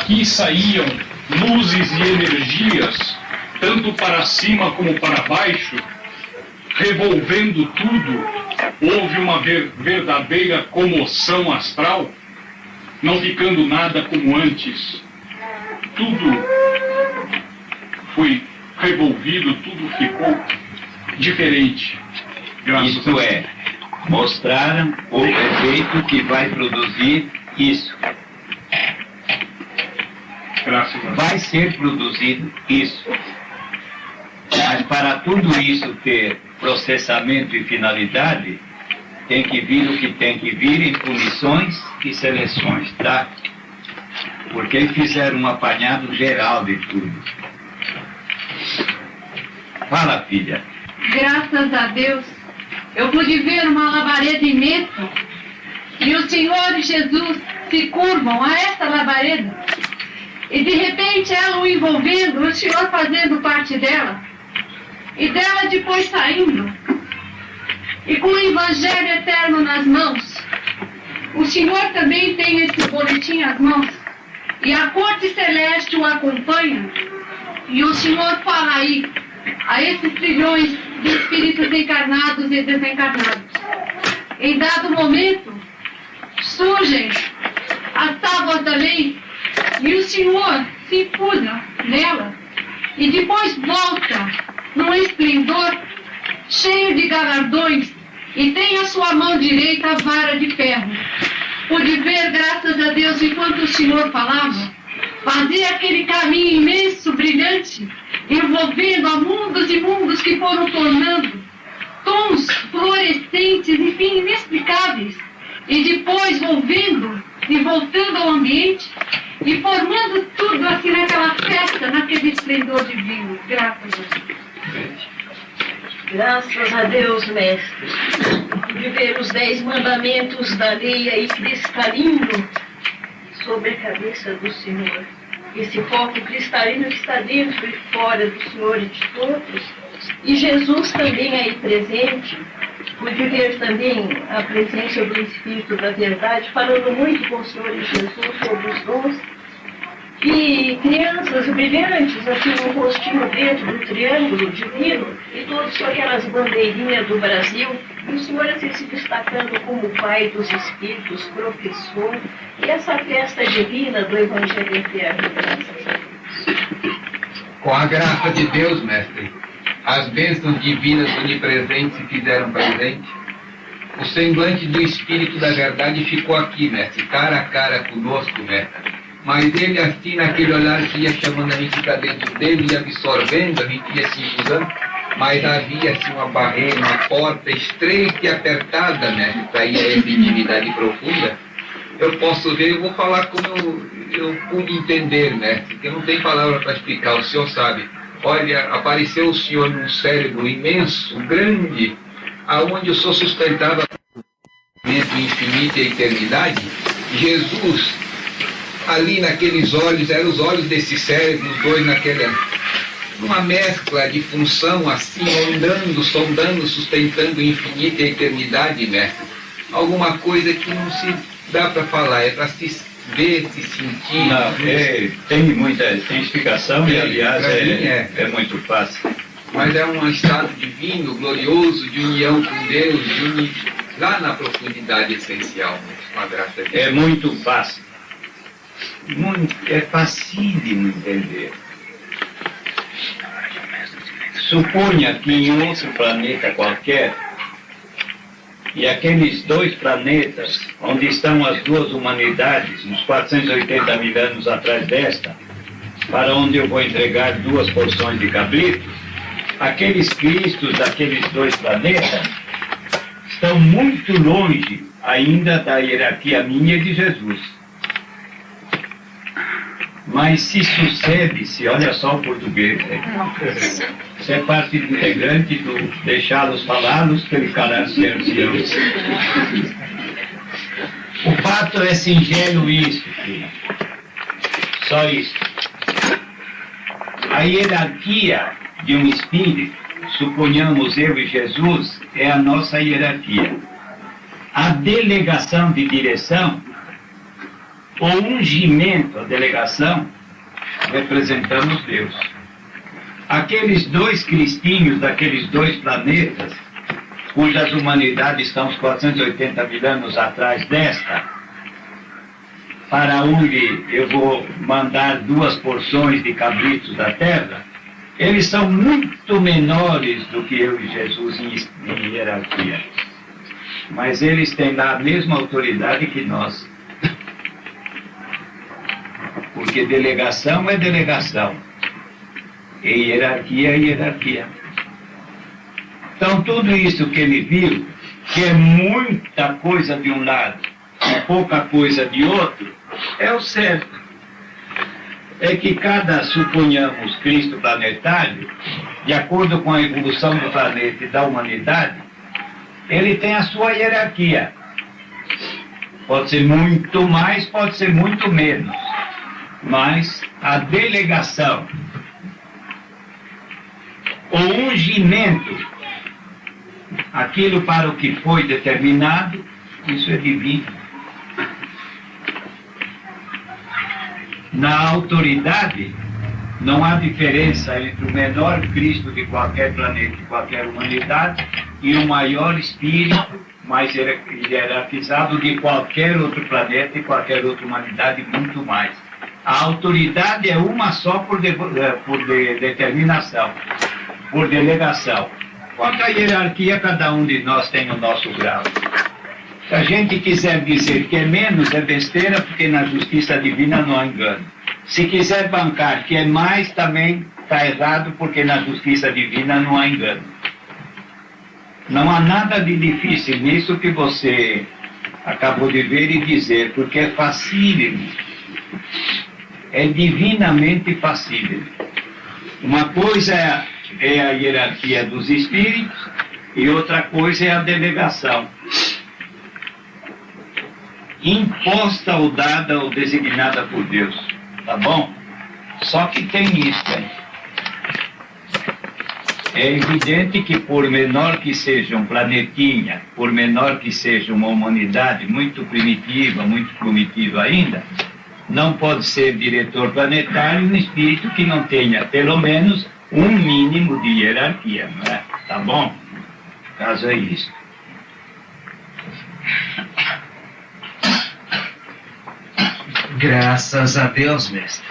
daqui saíam luzes e energias, tanto para cima como para baixo, revolvendo tudo. Houve uma verdadeira comoção astral, não ficando nada como antes. Tudo foi revolvido, tudo ficou diferente. Isto é, mostraram o efeito que vai produzir isso. Vai ser produzido isso. Mas para tudo isso ter processamento e finalidade, tem que vir o que tem que vir em punições e seleções, tá? Porque eles fizeram um apanhado geral de tudo. Fala, filha. Graças a Deus, eu pude ver uma labareda imensa e o Senhor e Jesus se curvam a essa labareda e de repente ela o envolvendo, o Senhor fazendo parte dela e dela depois saindo e com o Evangelho eterno nas mãos. O Senhor também tem esse boletim às mãos e a corte celeste o acompanha e o Senhor fala aí a esses trilhões de espíritos encarnados e desencarnados. Em dado momento, surgem as tábuas da lei e o Senhor se infusa nela e depois volta num esplendor cheio de galardões e tem a sua mão direita a vara de ferro. Pude ver, graças a Deus, enquanto o Senhor falava, fazia aquele caminho imenso, brilhante, envolvendo a mundos e mundos que foram tornando tons fluorescentes, enfim, inexplicáveis, e depois volvendo e voltando ao ambiente e formando tudo assim naquela festa, naquele esplendor divino. Graças a Deus. Graças a Deus, mestre, de ver os 10 mandamentos da lei aí cristalino sobre a cabeça do Senhor. Esse foco cristalino que está dentro e fora do Senhor e de todos. E Jesus também aí presente, pude ver também a presença do Espírito da Verdade, falando muito com o Senhor e Jesus sobre os dons. E crianças brilhantes, assim, um rostinho dentro do triângulo divino, e todos com aquelas bandeirinhas do Brasil, e o Senhor assim se destacando como Pai dos Espíritos, professor, e essa festa divina do Evangelho Eterno, graças a Deus. Com a graça de Deus, mestre, as bênçãos divinas onipresentes se fizeram presente. O semblante do Espírito da Verdade ficou aqui, mestre, cara a cara conosco, mestre. Mas ele, assim, naquele olhar que ia chamando a gente para dentro dele e absorvendo, a gente ia se infusando, mas havia, assim, uma barreira, uma porta estreita e apertada, né, para ir a essa intimidade profunda. Eu posso ver, eu vou falar como eu pude entender, né, porque não tem palavra para explicar, o senhor sabe. Olha, apareceu o senhor num cérebro imenso, grande, aonde eu sou sustentado a infinito e a eternidade. Jesus, ali naqueles olhos, eram os olhos desse cérebro, os dois numa mescla de função, assim, andando, sondando, sustentando o infinito e a eternidade, mestre. Alguma coisa que não se dá para falar, é para se ver, se sentir. Não, tem explicação e, aliás, é muito fácil. Mas é um estado divino, glorioso, de união com Deus, lá na profundidade essencial, com a graça de Deus. É muito fácil. É facílimo entender. Suponha que em outro planeta qualquer, e aqueles 2 planetas, onde estão as 2 humanidades, uns 480 mil anos atrás desta, para onde eu vou entregar 2 porções de cabrito, aqueles cristos daqueles 2 planetas estão muito longe ainda da hierarquia minha e de Jesus. Mas se sucede-se, olha só o português, você é parte integrante do deixá-los falá-los, que ele ser Deus. O fato é singelo isso, filho. Só isso. A hierarquia de um espírito, suponhamos eu e Jesus, é a nossa hierarquia. A delegação de direção O ungimento, a delegação, representamos Deus. Aqueles dois cristinhos daqueles dois planetas, cujas humanidades estão uns 480 mil anos atrás desta, para onde eu vou mandar 2 porções de cabritos da terra, eles são muito menores do que eu e Jesus em hierarquia. Mas eles têm lá a mesma autoridade que nós. Porque delegação é delegação. E hierarquia é hierarquia. Então tudo isso que ele viu, que é muita coisa de um lado e pouca coisa de outro, é o certo. É que cada, suponhamos, Cristo planetário, de acordo com a evolução do planeta e da humanidade, ele tem a sua hierarquia. Pode ser muito mais, pode ser muito menos. Mas a delegação, o ungimento, aquilo para o que foi determinado, isso é divino. Na autoridade, não há diferença entre o menor Cristo de qualquer planeta, de qualquer humanidade, e o maior espírito, mais hierarquizado de qualquer outro planeta e qualquer outra humanidade, muito mais. A autoridade é uma só por determinação, por delegação. Quanto à hierarquia, cada um de nós tem o nosso grau. Se a gente quiser dizer que é menos, é besteira, porque na justiça divina não há engano. Se quiser bancar que é mais, também está errado, porque na justiça divina não há engano. Não há nada de difícil nisso que você acabou de ver e dizer, porque é facílimo. É divinamente facível. Uma coisa é a hierarquia dos espíritos e outra coisa é a delegação. Imposta ou dada ou designada por Deus, tá bom? Só que tem isso, hein? É evidente que por menor que seja um planetinha, por menor que seja uma humanidade muito primitiva ainda, não pode ser diretor planetário um espírito que não tenha pelo menos um mínimo de hierarquia, não é? Tá bom? O caso é isso. Graças a Deus, mestre.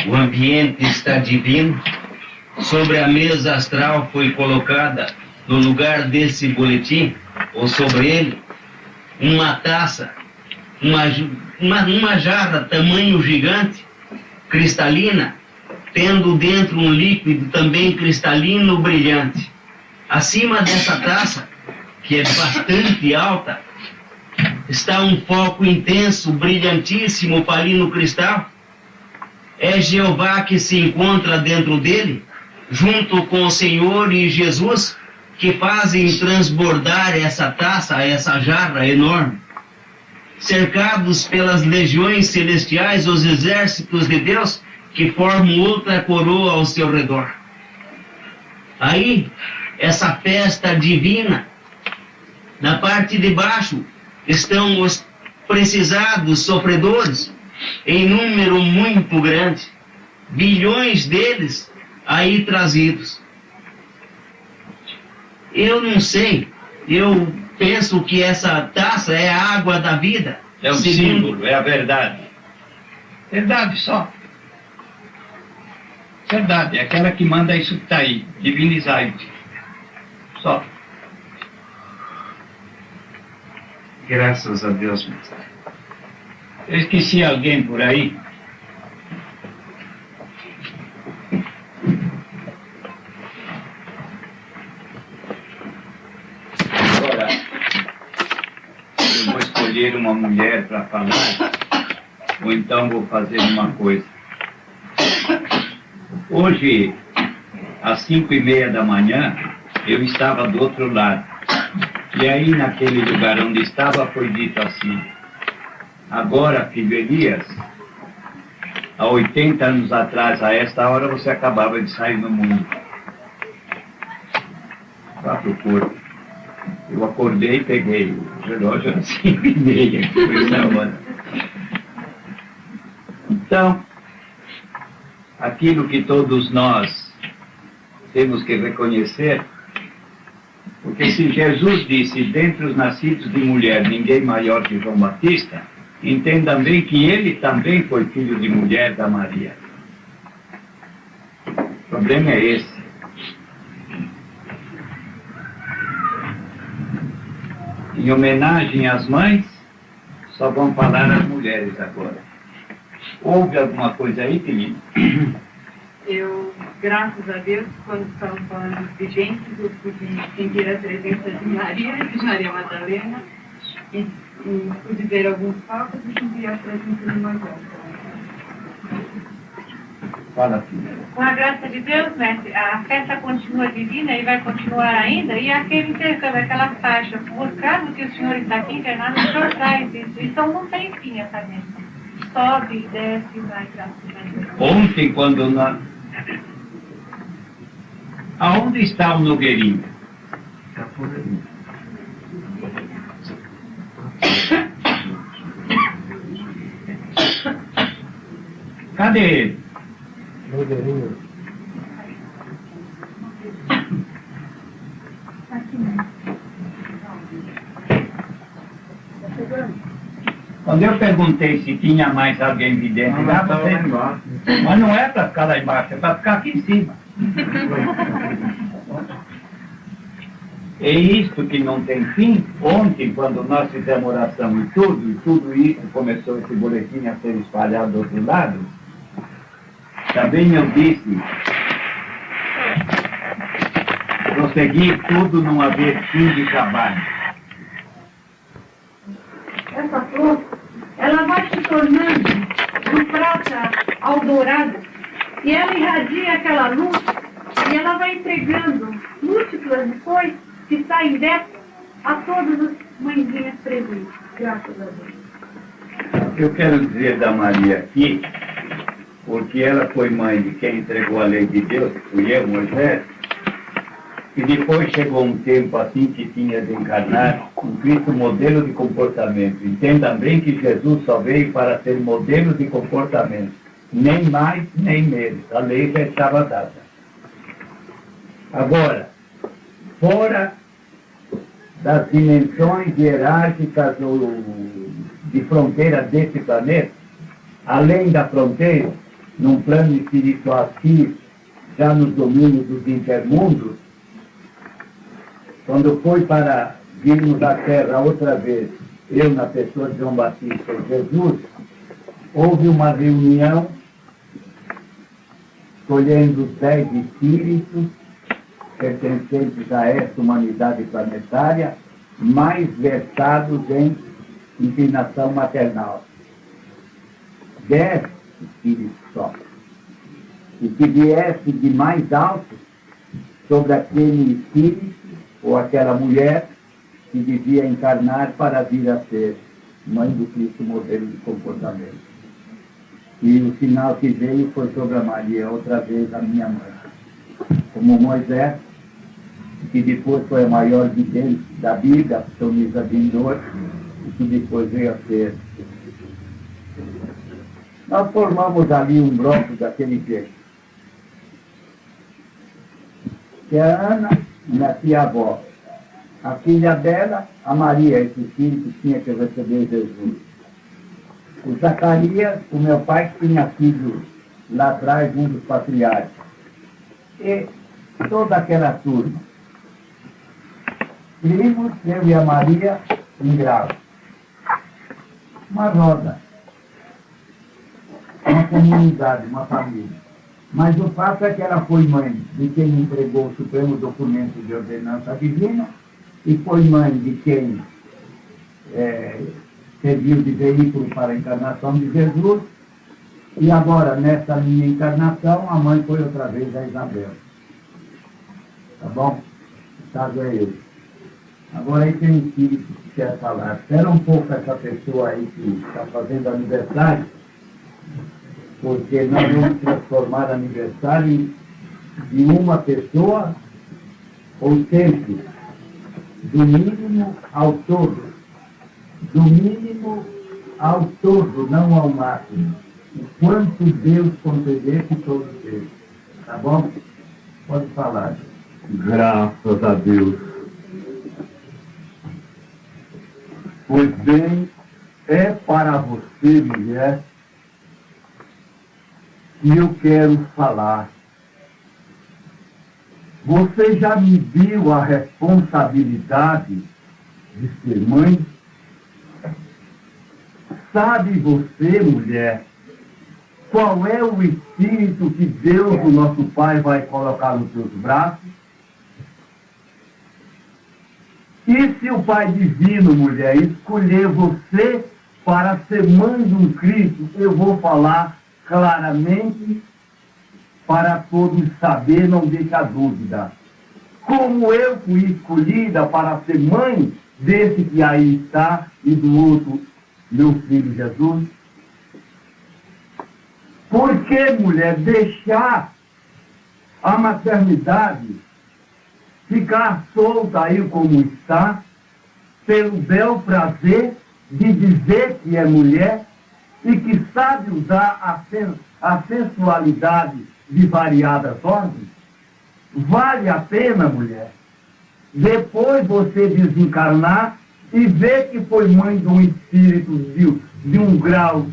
O ambiente está divino. Sobre a mesa astral foi colocada, no lugar desse boletim, ou sobre ele, uma taça, uma jarra tamanho gigante, cristalina, tendo dentro um líquido também cristalino brilhante. Acima dessa taça, que é bastante alta, está um foco intenso, brilhantíssimo, opalino cristal. É Jeová que se encontra dentro dele, junto com o Senhor e Jesus, que fazem transbordar essa taça, essa jarra enorme. Cercados pelas legiões celestiais, os exércitos de Deus, que formam outra coroa ao seu redor. Aí, essa festa divina, na parte de baixo, estão os precisados, sofredores, em número muito grande, bilhões deles aí trazidos. Eu não sei, eu penso que essa taça é a água da vida. É um símbolo, é a verdade. Verdade só. Verdade, é aquela que manda isso que está aí, divinizar-te. Só. Graças a Deus, mestre. Eu esqueci alguém por aí? Agora, eu vou escolher uma mulher para falar, ou então vou fazer uma coisa. Hoje, às 5:30 da manhã, eu estava do outro lado. E aí, naquele lugar onde estava, foi dito assim: agora, filho Elias, há 80 anos atrás, a esta hora, você acabava de sair no mundo. Vá pro corpo. Eu acordei e peguei o relógio às 5:30, foi essa hora. Então, aquilo que todos nós temos que reconhecer, porque se Jesus disse, dentre os nascidos de mulher, ninguém maior que João Batista, entendam bem que ele também foi filho de mulher da Maria. O problema é esse. Em homenagem às mães, só vão falar as mulheres agora. Houve alguma coisa aí, querido? Eu, graças a Deus, quando estavam falando dos vigentes, eu pude sentir a presença de Maria Madalena, e pude ver alguns palcos e sentir a presença de Maria. Fala, filha. Com a graça de Deus, mestre, a festa continua divina e vai continuar ainda, e aquele intercâmbio, aquela faixa, por causa que o senhor está aqui internado, o senhor traz isso. Então não tem fim essa bênção. Sobe, desce, vai, graças a Deus. Ontem, quando nós... Aonde está o Nogueirinho? Está por ali. Cadê ele? Nogueirinho. Quando eu perguntei se tinha mais alguém vidente lá, você... Mas não é para ficar lá embaixo, é para ficar aqui em cima. É isto que não tem fim. Ontem, quando nós fizemos oração e tudo isso começou esse boletim a ser espalhado do outro lado, também eu disse, prosseguir tudo não haver fim de trabalho. Essa flor, ela vai se tornando de prata ao dourado, e ela irradia aquela luz, e ela vai entregando múltiplas lições que saem dessa a todas as mãezinhas presentes. Graças a Deus. Eu quero dizer da Maria aqui, porque ela foi mãe de quem entregou a lei de Deus, que fui eu, Moisés, e depois chegou um tempo assim que tinha de encarnar um Cristo modelo de comportamento. Entendam bem que Jesus só veio para ser modelo de comportamento, nem mais nem menos. A lei já estava dada. Agora, fora das dimensões hierárquicas de fronteira desse planeta, além da fronteira, num plano espiritual aqui, já nos domínios dos intermundos, quando foi para virmos à Terra outra vez, eu na pessoa de João Batista e Jesus, houve uma reunião escolhendo os 10 espíritos pertencentes a esta humanidade planetária, mais versados em inclinação maternal. 10 espíritos só. E que viesse de mais alto sobre aquele espírito ou aquela mulher que devia encarnar para vir a ser mãe do Cristo modelo de comportamento. E o sinal que veio foi sobre a Maria, outra vez a minha mãe. Como Moisés, que depois foi a maior vidente da Bíblia, Sonisa Vindor, e que depois veio a ser. Nós formamos ali um bloco daquele jeito. Que é a Ana, minha tia-avó. A filha dela, a Maria, esse filho que tinha que receber Jesus. O Zacarias, o meu pai, que tinha sido lá atrás um dos patriarcas. E toda aquela turma. Primos, eu e a Maria, em grau. Uma roda. Uma comunidade, uma família. Mas o fato é que ela foi mãe de quem entregou o supremo documento de ordenança divina e foi mãe de quem serviu de veículo para a encarnação de Jesus. E agora, nessa minha encarnação, a mãe foi outra vez a Isabel. Tá bom? O caso é esse. Agora aí tem um espírito que quer falar. Espera um pouco essa pessoa aí que está fazendo aniversário, porque nós vamos transformar aniversário de uma pessoa, ou sempre, do mínimo ao todo. Do mínimo ao todo, não ao máximo. o quanto Deus conceder que todos sejam. Tá bom? Pode falar. Graças a Deus. Pois bem, é para você, mulher, que eu quero falar. Você já me deu a responsabilidade de ser mãe? Sabe você, mulher, qual é o espírito que Deus, o nosso Pai, vai colocar nos seus braços? E se o Pai Divino, mulher, escolher você para ser mãe de um Cristo, eu vou falar claramente para todos saber, não deixa dúvida. Como eu fui escolhida para ser mãe desse que aí está e do outro, meu filho Jesus? Por que, mulher, deixar a maternidade ficar solta aí como está, pelo bel prazer de dizer que é mulher e que sabe usar a sensualidade de variadas ordens? Vale a pena, mulher, depois você desencarnar e ver que foi mãe de um espírito de um grau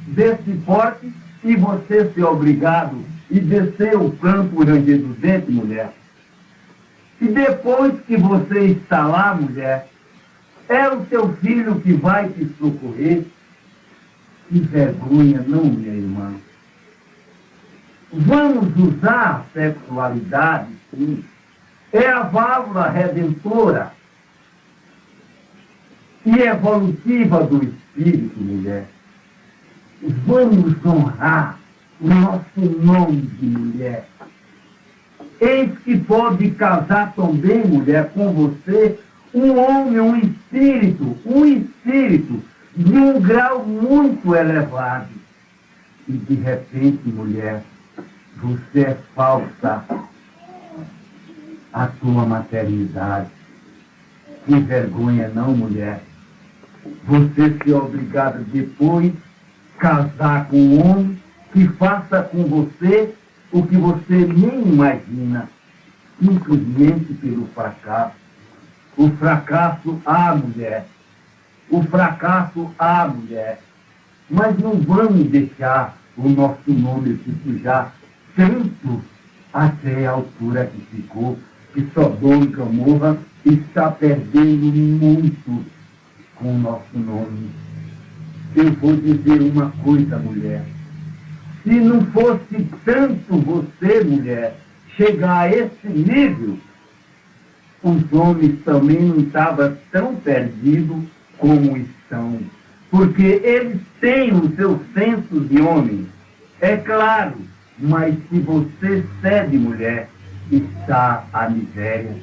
desse porte e você ser obrigado e descer o pranto por ranger do dente, mulher? E depois que você está lá, mulher, é o seu filho que vai te socorrer? Que vergonha, não, minha irmã? Vamos usar a sexualidade, sim. É a válvula redentora e evolutiva do espírito, mulher. Vamos honrar o nosso nome de mulher. Eis que pode casar também, mulher, com você, um homem, um espírito de um grau muito elevado. E de repente, mulher, você é falsa à tua maternidade. Que vergonha, não, mulher? Você ser obrigada depois casar com um homem que faça com você o que você nem imagina, simplesmente pelo fracasso. O fracasso há, mulher. O fracasso há, mulher. Mas não vamos deixar o nosso nome se sujar tanto até a altura que ficou, que Sodoma e Gomorra está perdendo muito com o nosso nome. Eu vou dizer uma coisa, mulher. Se não fosse tanto você, mulher, chegar a esse nível, os homens também não estavam tão perdidos como estão. Porque eles têm o seu senso de homem, é claro, mas se você cede, mulher, está a miséria.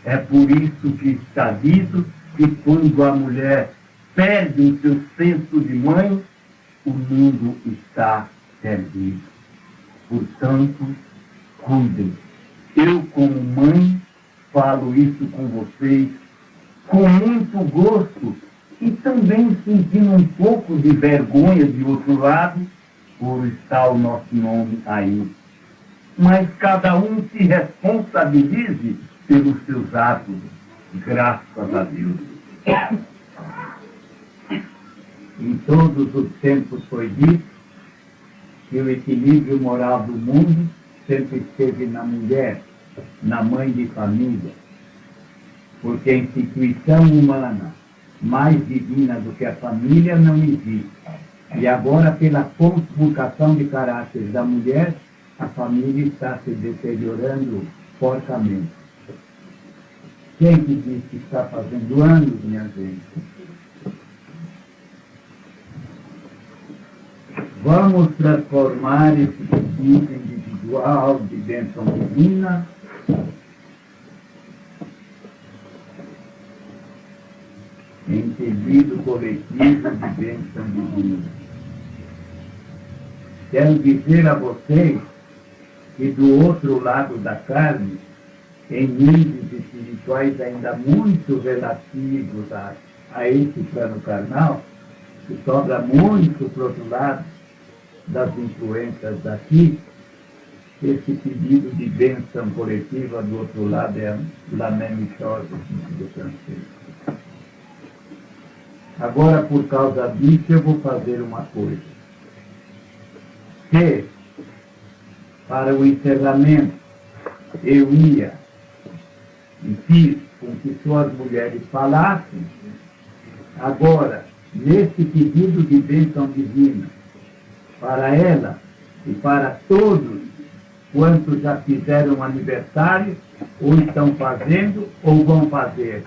É por isso que está dito que quando a mulher perde o seu senso de mãe, o mundo está perdido. Portanto, cuidem. Eu, como mãe, falo isso com vocês com muito gosto e também sentindo um pouco de vergonha de outro lado por estar o nosso nome aí. Mas cada um se responsabilize pelos seus atos, graças a Deus. Em todos os tempos foi dito que o equilíbrio moral do mundo sempre esteve na mulher, na mãe de família, porque a instituição humana mais divina do que a família não existe. E agora, pela conculcação de caráter da mulher, a família está se deteriorando fortemente. Quem que diz que está fazendo anos, minha gente? Vamos transformar esse princípio individual de bênção divina em pedido coletivo de bênção divina. Quero dizer a vocês que do outro lado da carne, em níveis espirituais ainda muito relativos a esse plano carnal, que sobra muito para o outro lado, das influências daqui, esse pedido de bênção coletiva do outro lado é la même chose do francês. Agora, por causa disso, eu vou fazer uma coisa. Se, para o encerramento, eu ia e fiz com que suas mulheres falassem, agora, nesse pedido de bênção divina, para ela e para todos quantos já fizeram aniversário, ou estão fazendo, ou vão fazer,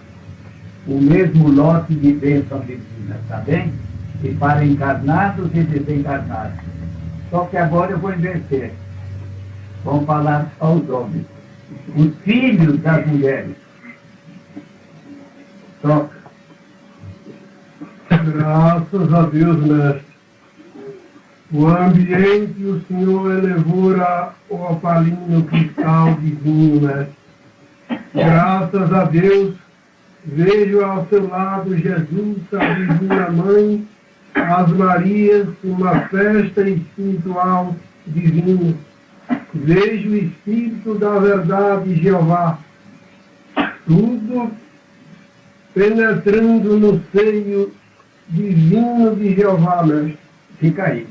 o mesmo lote de bênção divina, tá bem? E para encarnados e desencarnados. Só que agora eu vou inverter. Vamos falar aos homens. Os filhos das mulheres. Toca. Graças a Deus, mestre. O ambiente o senhor elevou o opalinho cristal divino, mestre. Graças a Deus, vejo ao seu lado Jesus, a Divina Mãe, as Marias, uma festa espiritual divina. Vejo o Espírito da Verdade, Jeová, tudo penetrando no seio divino de Jeová, mestre. Fica aí,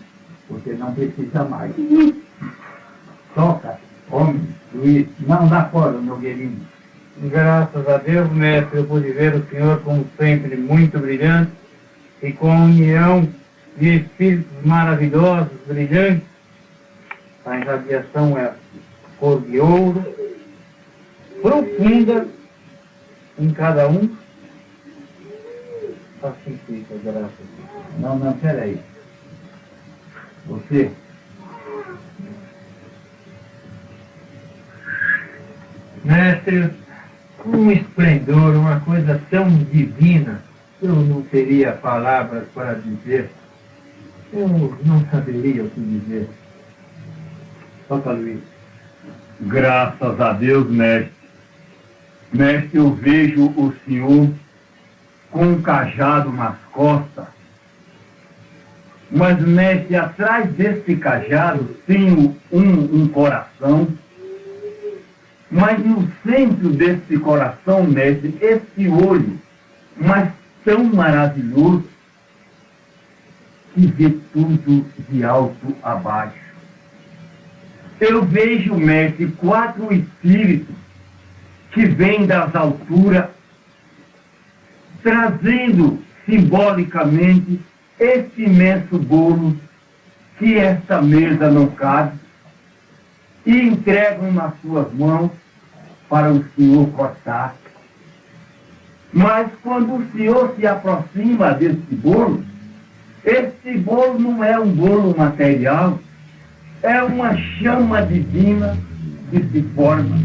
porque não precisa mais. Toca, homem, Luiz, não dá fora, Nogueirinho. Graças a Deus, mestre, eu pude ver o senhor, como sempre, muito brilhante e com a união de espíritos maravilhosos, brilhantes. A irradiação é cor de ouro, profunda em cada um. Assim fica, graças a Deus. Não, peraí. Você. Mestre, um esplendor, uma coisa tão divina, eu não teria palavras para dizer. Eu não saberia o que dizer. Toca, Luiz. Graças a Deus, mestre. Mestre, eu vejo o senhor com um cajado nas costas. Mas, mestre, atrás desse cajado tem um coração. Mas no centro desse coração, mestre, esse olho, mas tão maravilhoso, que vê tudo de alto a baixo. Eu vejo, mestre, 4 espíritos que vêm das alturas, trazendo simbolicamente esse imenso bolo que esta mesa não cabe, e entregam nas suas mãos para o senhor cortar. Mas quando o senhor se aproxima desse bolo, esse bolo não é um bolo material, é uma chama divina que se forma.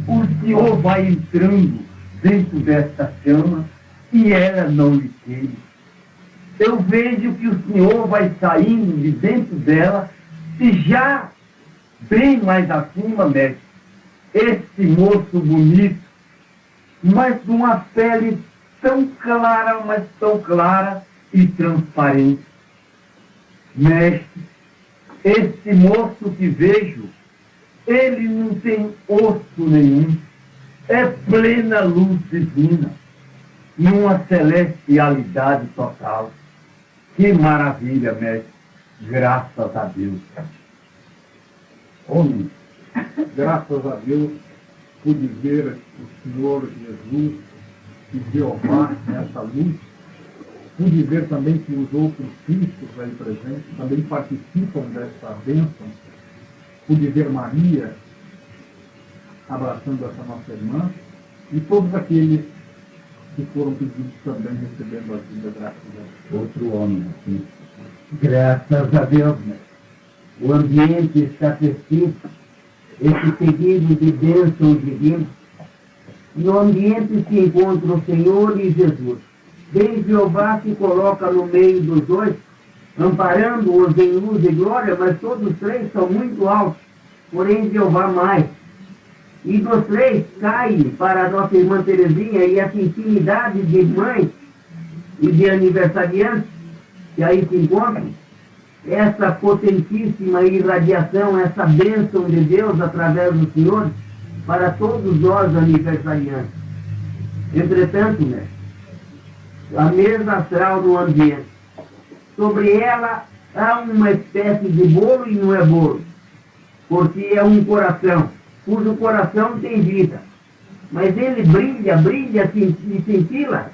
O senhor vai entrando dentro desta chama e ela não lhe queima. Eu vejo que o senhor vai saindo de dentro dela e já bem mais acima, mestre, esse moço bonito, mas de uma pele tão clara, mas tão clara e transparente. Mestre, esse moço que vejo, ele não tem osso nenhum, é plena luz divina, numa celestialidade total. Que maravilha, mestre, graças a Deus. Homem, graças a Deus, pude ver o Senhor Jesus e Jeová nessa luz. Pude ver também que os outros Cristos aí presentes também participam dessa bênção. Pude ver Maria abraçando essa nossa irmã e todos aqueles que foram pedidos também recebendo a vida, graças a Deus. Outro homem aqui. Graças a Deus, né? O ambiente está perfeito, esse pedido de bênção divina. No ambiente se encontra o Senhor e Jesus. Bem, Jeová se coloca no meio dos dois, amparando-os em luz e glória, mas todos os 3 são muito altos, porém Jeová mais. E dos 3 cai para a nossa irmã Terezinha e essa infinidade de mães e de aniversariantes que aí se encontram, essa potentíssima irradiação, essa bênção de Deus através do Senhor para todos nós aniversariantes. Entretanto, mestre, a mesa astral no ambiente, sobre ela há uma espécie de bolo e não é bolo, porque é um coração, cujo coração tem vida, mas ele brilha, e cintila,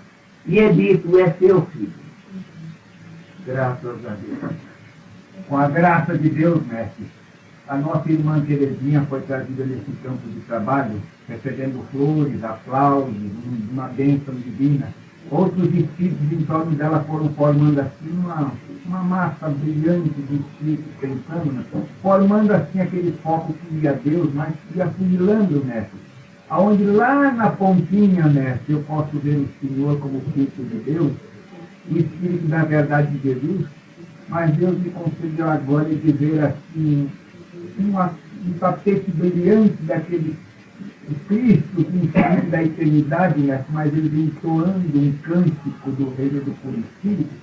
e é dito, é seu filho. Graças a Deus. Com a graça de Deus, mestre, a nossa irmã Terezinha foi trazida nesse campo de trabalho, recebendo flores, aplausos, uma bênção divina. Outros espíritos em torno dela foram formando assim uma massa brilhante de espíritos pensando, né? Formando assim aquele foco que ia a Deus, mas que ia afunilando, mestre. Aonde lá na pontinha, mestre, eu posso ver o Senhor como Filho de Deus, o Espírito da verdade de Jesus, mas Deus me concedeu agora de ver assim um tapete brilhante daquele Cristo, Espírito da eternidade, mas ele vem soando um cântico do reino do puro Espírito,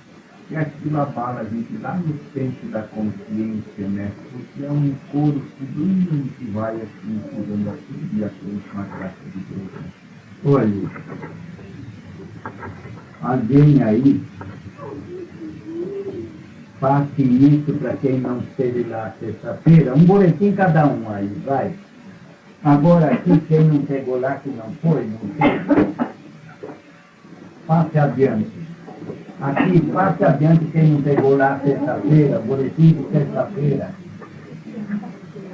e aquilo abala a gente lá no centro da consciência, né? Porque é um coro sublime que vai assim, curando aquilo e aquilo com a graça de Deus. Olha, alguém aí faça isso para quem não esteve lá sexta-feira, um boletim cada um aí, vai. Agora aqui, quem não pegou lá, que não foi, não sei. Passe adiante. Aqui, passe adiante quem não pegou lá sexta-feira, boletim de sexta-feira.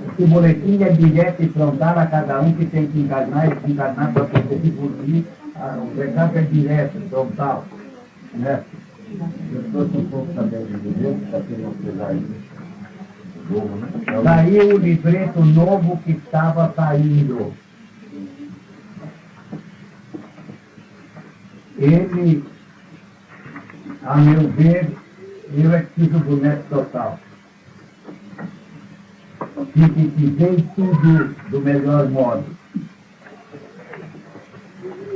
Esse boletim é direto e frontal a cada um que tem que encarnar e desencarnar para poder divulgar. O recado é direto, frontal. Né? Eu estou um pouco também de dizer, que está querendo pegar isso. Saiu o livreto novo que estava saindo. Ele, a meu ver, eu é que fiz o boneco total. Sintetizei tudo do melhor modo.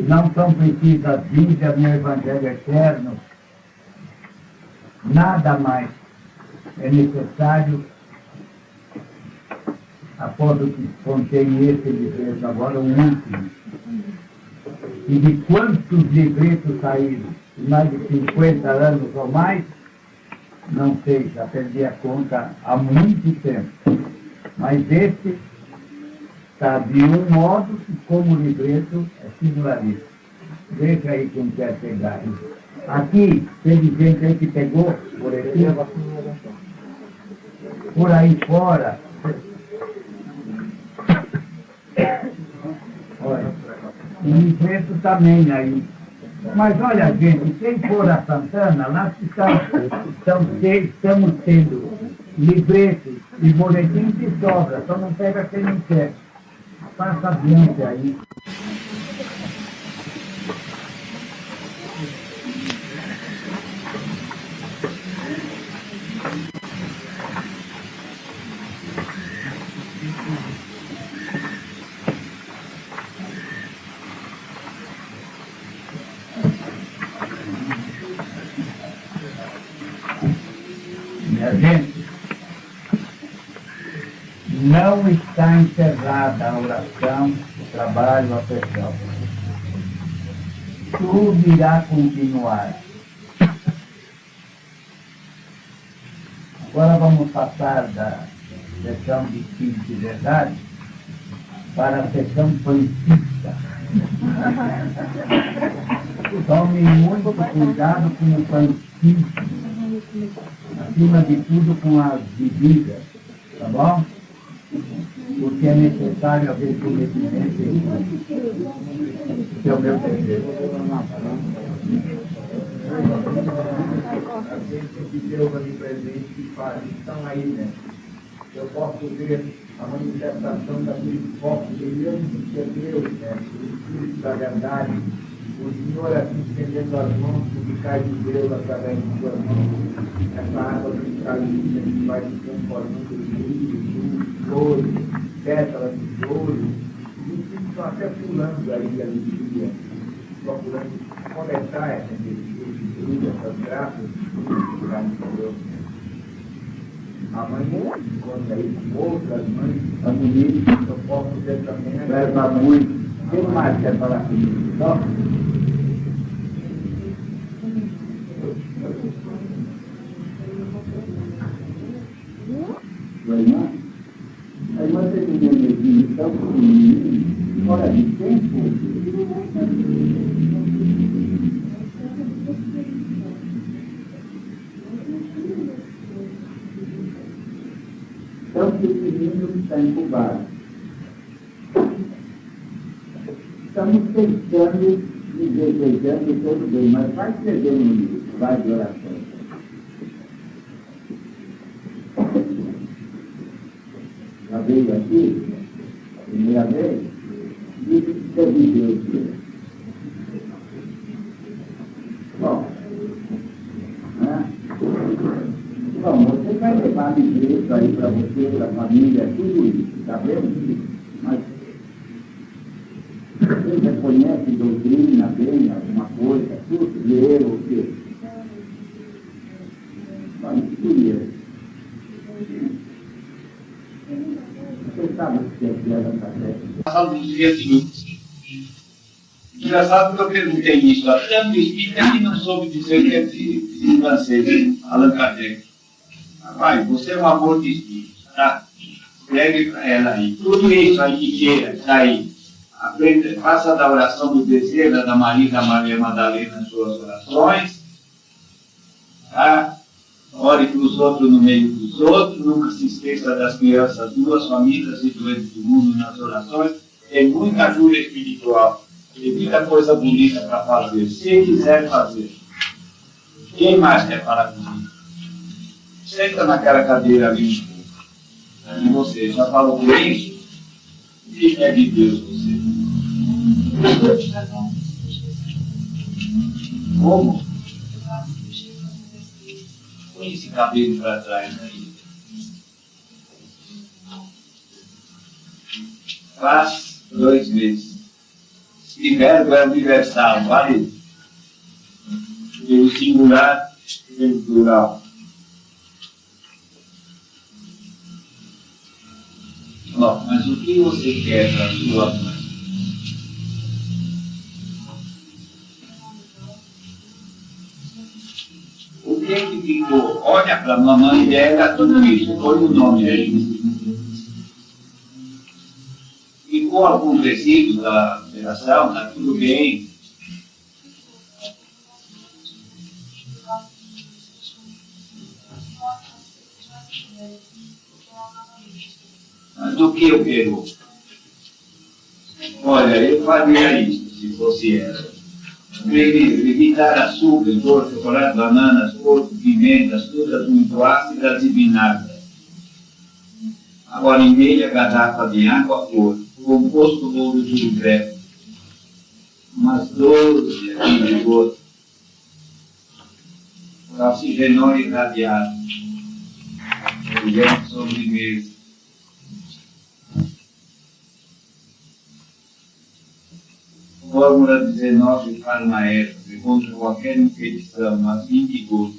Não são precisas Bíblia, meu Evangelho eterno. Nada mais é necessário, após o que contém esse livreto agora, o último. E de quantos livretos saíram? De mais de 50 anos ou mais? Não sei, já perdi a conta há muito tempo. Mas esse está de um modo que, como livreto, é singularíssimo. Veja aí quem quer pegar. Aqui, teve gente aí que pegou, por aqui, por aí fora. Olha, o livreto também aí. Mas olha, gente, quem for a Santana, lá estamos tendo livretos e boletins de sobra, só não pega quem não quer. Passa adiante aí. Minha gente, não está encerrada a oração, o trabalho, a pressão. Tudo irá continuar. Agora vamos passar da sessão de Espírito de Verdade para a sessão pancista. Tome muito cuidado com o pancismo. Acima de tudo com as bebidas, tá bom? Porque é necessário haver conhecimento e esse é o meu desejo. A gente que Deus ali presente que faz, estão aí, né? Eu posso ver a manifestação daquele foco brilhante que é Deus, né? O Espírito da verdade. O Senhor assim estendendo as mãos, que cai de Deus através de suas mãos. Essa água cristalina que vai se transformando em brilho, flores, pétalas de flores. E o Espírito está até pulando aí a alegria, procurando coletar essa energia de brilho, essas graças de Deus. Amanhã, enquanto aí com outras mães, a mulher, eu posso ter também leva muito. Quem mais quer falar comigo? Só? Sua irmã? A irmã teve um bebezinho tão pequenininho, fora de tempo. Tão pequenino que está incubado. Estamos pensando e desejando todo bem, mas vai escrever no livro, vai de oração. Já veio aqui, a primeira vez, disse que teve Deus. Bom, né? Bom, você vai levar direito aí para você, para a família, tudo isso, tá vendo? Mas você já conhece doutrina bem, alguma coisa, tudo, ler o quê? Mas isso você sabe o que é Allan Kardec? Falo dos dias seguintes. Engraçado que eu perguntei isso. Até o espírita que não soube dizer o que é de francês, Allan Kardec. Rapaz, você é um amor de espírito, tá? Escreve para ela aí. Tudo isso aí que queira, está aí. Aprenda, faça da oração do desejo da Maria e da Maria Madalena as suas orações. Tá? Ore para os outros no meio dos outros. Nunca se esqueça das crianças, duas famílias e doentes do mundo nas orações. Tem muita ajuda espiritual. Tem muita coisa bonita para fazer. Se quiser fazer. Quem mais quer falar comigo? Senta naquela cadeira ali. E você já falou com isso? O que é de Deus você? Como? Põe esse cabelo para trás aí. Faz 2 vezes. Se verbo é universal, vale? Pelo singular e pelo plural. Bom, mas o que você quer para a sua mãe? O que é que ficou? Olha para a mamãe dela, tudo isso, põe o nome aí. Ficou algum resíduo da operação? Está tudo bem? Mas do que eu quero? Olha, eu faria isso, se fosse ela. Primeiro, evitar açúcar, doce, chocolate, bananas, porco, pimentas, todas muito ácidas e vinagres. Agora, em meia garrafa de água pura, composto ouro de crepe, umas 12 aqui de gota, oxigenol irradiado, brilhante sobremesa. Fórmula 19 farmaética, contra qualquer infecção, mas 20 gotas.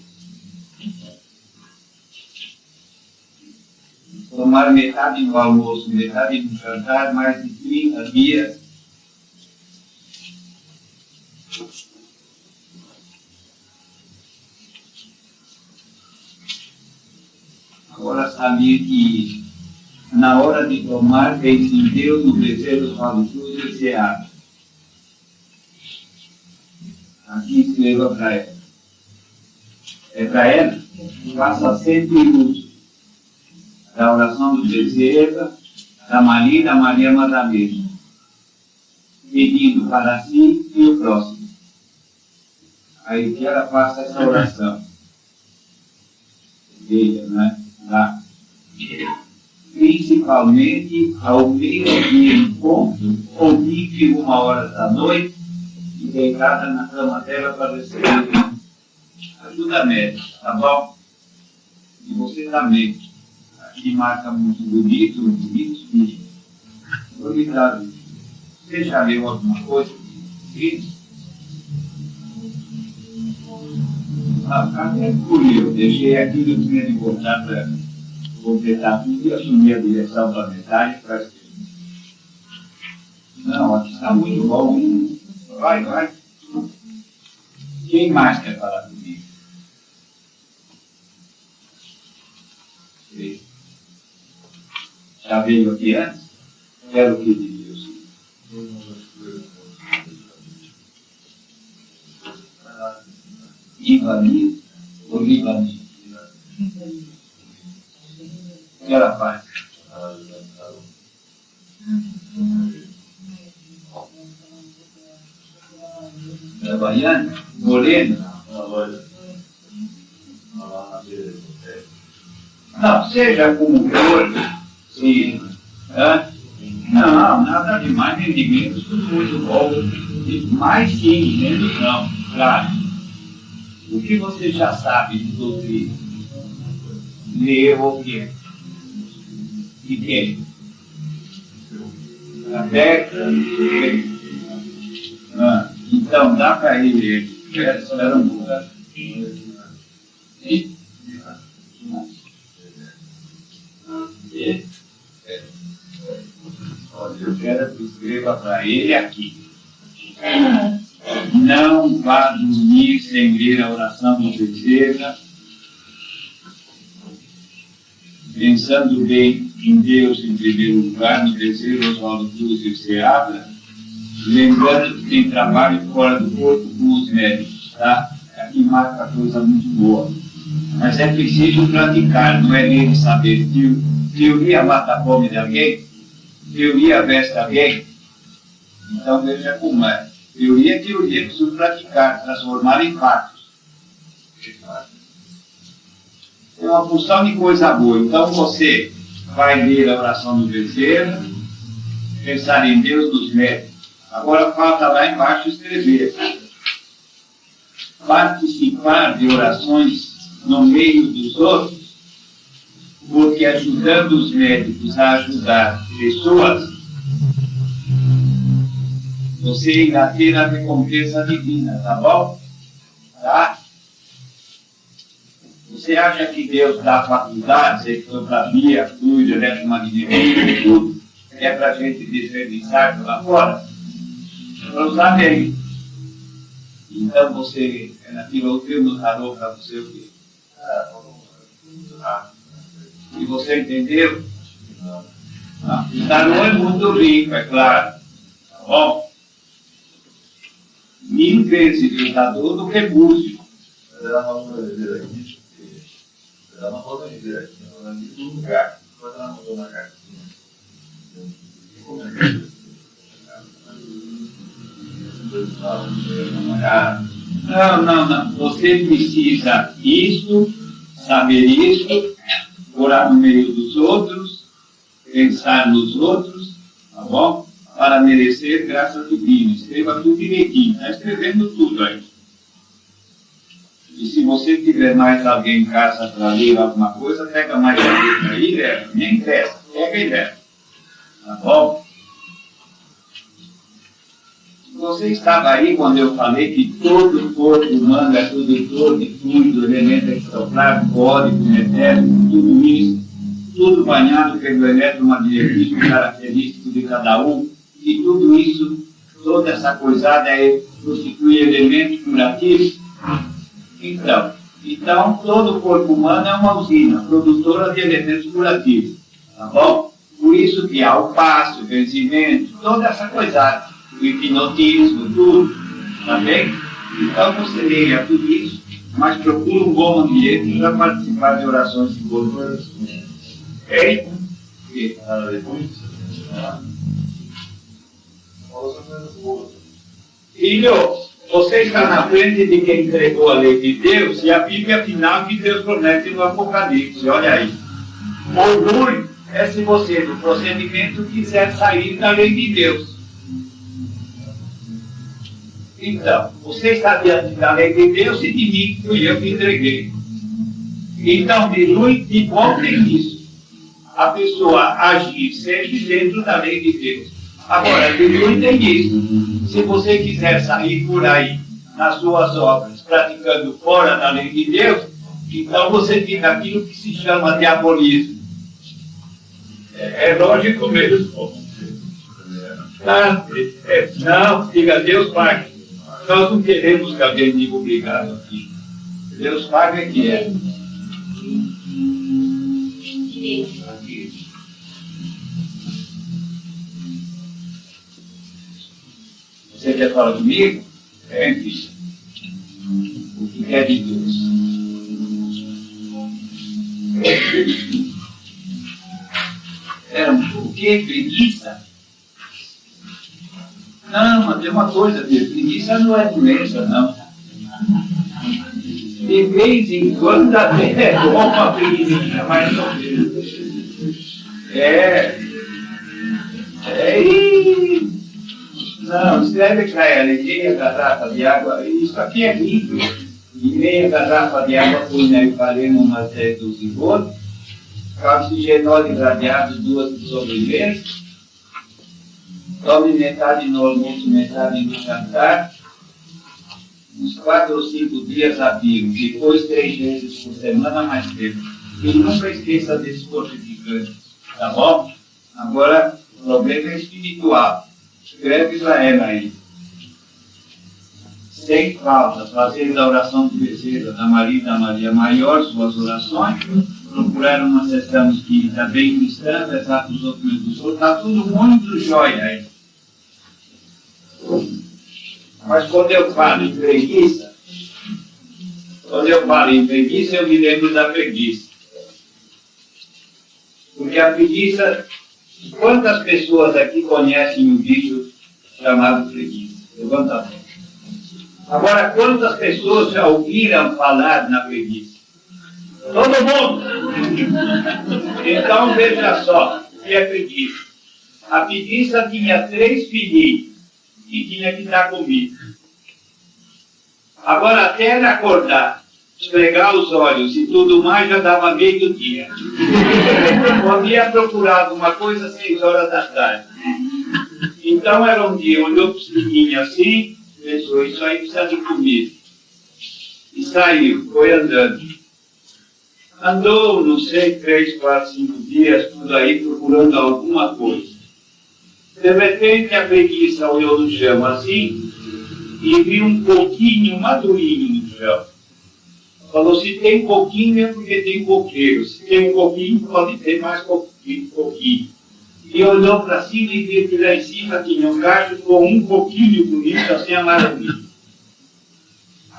Tomar metade no almoço, metade no jantar, mais de 30 dias. Agora sabia que na hora de tomar, pense em Deus, no desejo, valitude e se abre. Aqui escreva para ela. É para ela? Faça sempre uso da oração do desejo, da Maria e da Maria Madalena, pedindo para si e o próximo. Aí que ela faça essa oração. Veja, né? Tá. Principalmente ao meio-dia em ponto, ou 21 horas da noite, e deitada na cama dela para receber ajuda médica, tá bom? E você também. Aqui marca muito bonito, e obrigado. Você já leu alguma coisa? Isso? Cadê o eu deixei aqui, eu tinha de voltar para ela. completar tudo e assumir a direção planetária para as coisas. Não, aqui está muito bom. Vai, vai. Quem mais quer falar comigo? Já veio aqui antes? Quero o que de Deus. Ivanir ou Livanir? O que ela faz? É baiana? Morena? Não, seja como for, sim. Não, nada de mais nem de menos, tudo muito bom. Mais sim, menos não, claro. O que você já sabe de doutrina? Leu ou quê? E quem? Até então dá para ele. Espera um pouco. Olha, eu quero que escreva para ele aqui. Não vá dormir sem ler a oração do Bezerra, pensando bem em Deus em primeiro lugar, no Bezerra, Oswaldo Cruz e o Seabra, lembrando que tem trabalho fora do corpo com os médicos, tá? Aqui marca coisa muito boa. Mas é preciso praticar, não é ler e saber. Teoria mata a fome de alguém? Teoria veste alguém? Então veja como é. Teoria é teoria, preciso praticar, transformar em fatos. É uma função de coisa boa. Então você vai ler a oração do Bezerra, pensar em Deus nos médicos. Agora falta lá embaixo escrever. Participar de orações no meio dos outros, porque ajudando os médicos a ajudar pessoas, você irá ter a recompensa divina, tá bom? Tá? Você acha que Deus dá faculdades, ectoplasmia, fluido, eletromagnetismo, tudo, é para a gente desperdiçar lá fora? Para usar bem. Então você, ela tirou o teu no tarô para você o quê? E você entendeu? O tarô é muito rico, é claro. Tá bom? 1000 vezes lutador do que músico. Ela mandou me ver aqui. Ela mandou me ver aqui. Ela me deu um lugar. Quando ela mandou uma cartinha. Não. Você precisa isso, saber isso, orar no meio dos outros, pensar nos outros, tá bom? Para merecer graça divina. Escreva tudo direitinho. Está escrevendo tudo aí. E se você tiver mais alguém em casa para ler alguma coisa, pega mais alguém aí e leva. Nem interessa. Pega e leva. Tá bom? Você estava aí quando eu falei que todo o corpo humano é tudo todo, fluido, elemento ectoplasma, código, etéreo, tudo isso, tudo banhado pelo eletromagnetismo característico de cada um, e tudo isso, toda essa coisada constitui elementos curativos. Então, todo o corpo humano é uma usina, produtora de elementos curativos, tá bom? Por isso que há o passo, o vencimento, toda essa coisada. O hipnotismo, tudo, tá bem? Então você leia tudo isso, mas procura um bom ambiente para participar de orações de corpo. Ok? Filho, você está na frente de quem entregou a lei de Deus e a Bíblia final que Deus promete no Apocalipse, olha aí. Orgulho é se você, no procedimento, quiser sair da lei de Deus. Então, você está diante da lei de Deus e de mim, que fui eu que entreguei. Então, de bom tem isso. A pessoa agir sempre dentro da lei de Deus. Agora, de ruim tem isso. Se você quiser sair por aí, nas suas obras, praticando fora da lei de Deus, então você fica aquilo que se chama diabolismo. É lógico mesmo. Não, diga Deus pague. Nós não queremos que alguém diga obrigado aqui. Deus paga é que é. Você quer falar comigo? É isso. O que é de Deus? O que é preguiça? Não, mas tem uma coisa, preguiça não é doença, não. De vez em quando até é bom uma preguiça, mas não. Não, escreve para ela, e meia garrafa de água, isso aqui é vinho, e meia garrafa de água punha e faremos umas 10, 12 gotas, oxigenose radiados, 2 de sobremesa, tome metade no almoço, metade no jantar, uns 4 ou 5 dias a bio, depois 3 vezes por semana mais tempo. E nunca esqueça desse fortificante, tá bom? Agora, o problema é espiritual. Escreve para ela aí. Sem falta, fazendo a oração de defesa da Maria Maior, suas orações, procurar uma sessão espírita bem cristã, rezar para os outros dos outros, está tudo muito jóia aí. Mas quando eu falo em preguiça, eu me lembro da preguiça. Porque a preguiça, quantas pessoas aqui conhecem o bicho chamado preguiça? Levanta a mão. Agora, quantas pessoas já ouviram falar na preguiça? Todo mundo! Então, veja só, o que é preguiça? A preguiça tinha 3 filhinhos e tinha que dar comida. Agora, até ele acordar, esfregar os olhos e tudo mais, já dava meio-dia. Havia procurado uma coisa 6 horas da tarde. Então, era um dia, olhou para os filhinhos assim, pensou, isso aí precisa de comida. E saiu, foi andando. Andou, não sei, 3, 4, 5 dias, tudo aí, procurando alguma coisa. De repente, a preguiça olhou no chão assim, e viu um coquinho madurinho no chão. Falou, se tem coquinho é porque tem coqueiro. Se tem um coquinho, pode ter mais coquinho. E olhou para cima e viu que lá em cima tinha um cacho com um coquinho bonito, assim amarelinho.